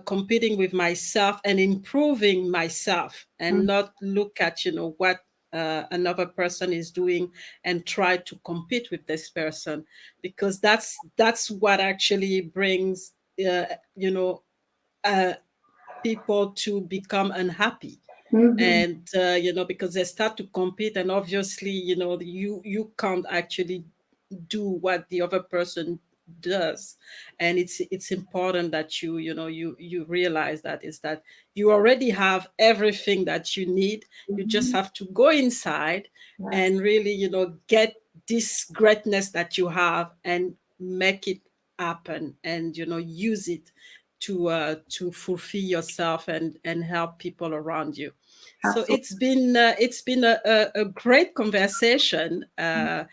competing with myself and improving myself, and not look at what another person is doing and try to compete with this person, because that's what actually brings uh, you know uh, people to become unhappy. Mm-hmm. And because they start to compete, and obviously you can't actually do what the other person does. And it's important that you realize that is that you already have everything that you need. You just have to go inside Yes. and really get this greatness that you have and make it happen, and use it to fulfill yourself and help people around you. So Absolutely. it's been a great conversation, and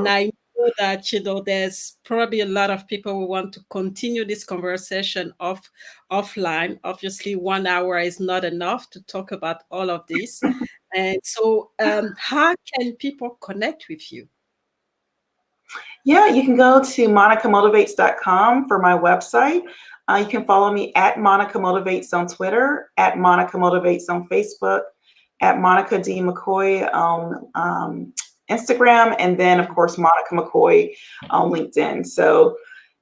I know that there's probably a lot of people who want to continue this conversation offline. Obviously, 1 hour is not enough to talk about all of this, and so how can people connect with you? Yeah, you can go to monicamotivates.com for my website. You can follow me at Monica Motivates on Twitter, at Monica Motivates on Facebook, at Monica D. McCoy on Instagram, and then, of course, Monica McCoy on LinkedIn. So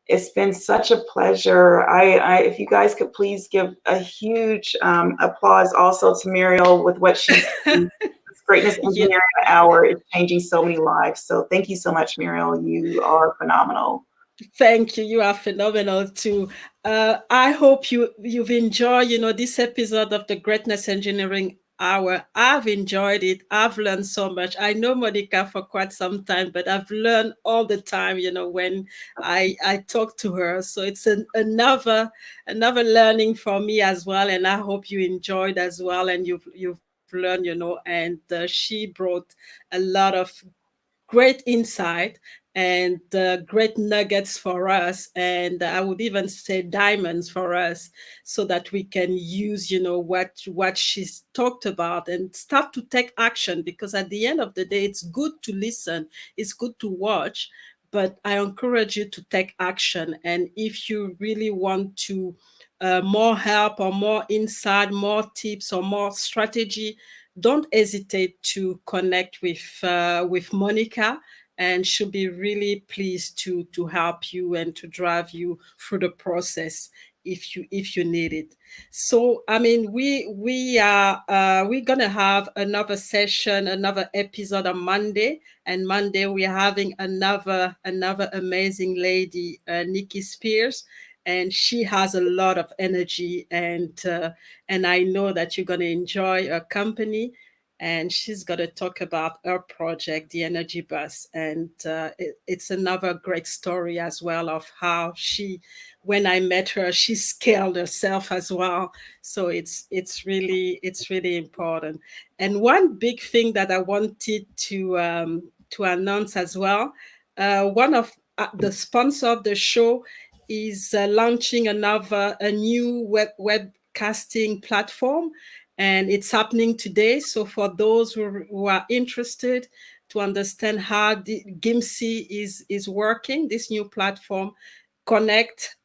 it's been such a pleasure. If you guys could please give a huge applause also to Muriel with what she's doing. It's Greatness Yeah. Engineering Hour is changing so many lives. So thank you so much, Muriel. You are phenomenal. Thank you. You are phenomenal too. I hope you've enjoyed, this episode of the Greatness Engineering Hour. I've enjoyed it. I've learned so much. I know Monica for quite some time, but I've learned all the time, when I talk to her. So it's another learning for me as well. And I hope you enjoyed as well, and you've learned, and she brought a lot of great insight and great nuggets for us, and I would even say diamonds for us, so that we can use, what she's talked about and start to take action. Because at the end of the day, it's good to listen, it's good to watch, but I encourage you to take action. And if you really want to more help or more insight, more tips or more strategy, don't hesitate to connect with Monica, and she'll be really pleased to help you and to drive you through the process if you need it. So I mean, we're gonna have another session, another episode on Monday, and Monday we're having another amazing lady, Nikki Spears, and she has a lot of energy, and I know that you're going to enjoy her company. And she's going to talk about her project, the Energy Bus. And it's another great story as well of how when I met her, she scaled herself as well. So it's really important. And one big thing that I wanted to announce as well, one of the sponsor of the show is launching a new webcasting platform, and it's happening today. So for those who are interested to understand how the GIMSI is working, this new platform, connect.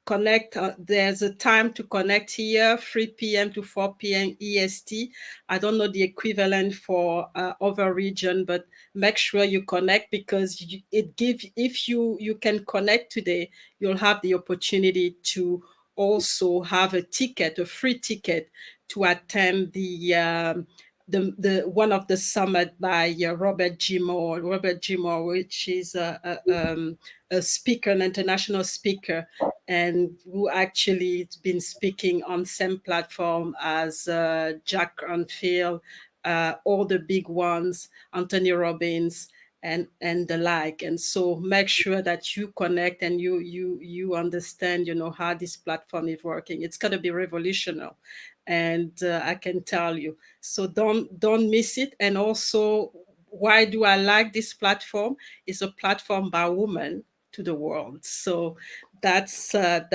Connect. There's a time to connect here, 3 p.m. to 4 p.m. EST. I don't know the equivalent for other region, but make sure you connect, because it gives, if you can connect today, you'll have the opportunity to also have a ticket, a free ticket, to attend the one of the summit by Robert G. Moore, which is a speaker, an international speaker, and who actually been speaking on same platform as Jack Canfield, all the big ones, Anthony Robbins, and the like. And so make sure that you connect and you understand, how this platform is working. It's going to be revolutionary, and I can tell you. So don't miss it. And also, why do I like this platform? It's a platform by women to the world. So that's a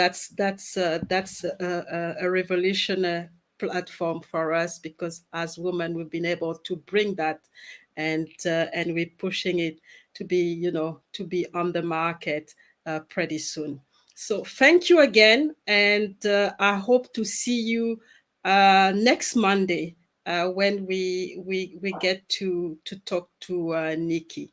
revolutionary platform for us, because as women we've been able to bring that, and we're pushing it to be on the market pretty soon. So thank you again, and I hope to see you next Monday when we get to talk to Nikki.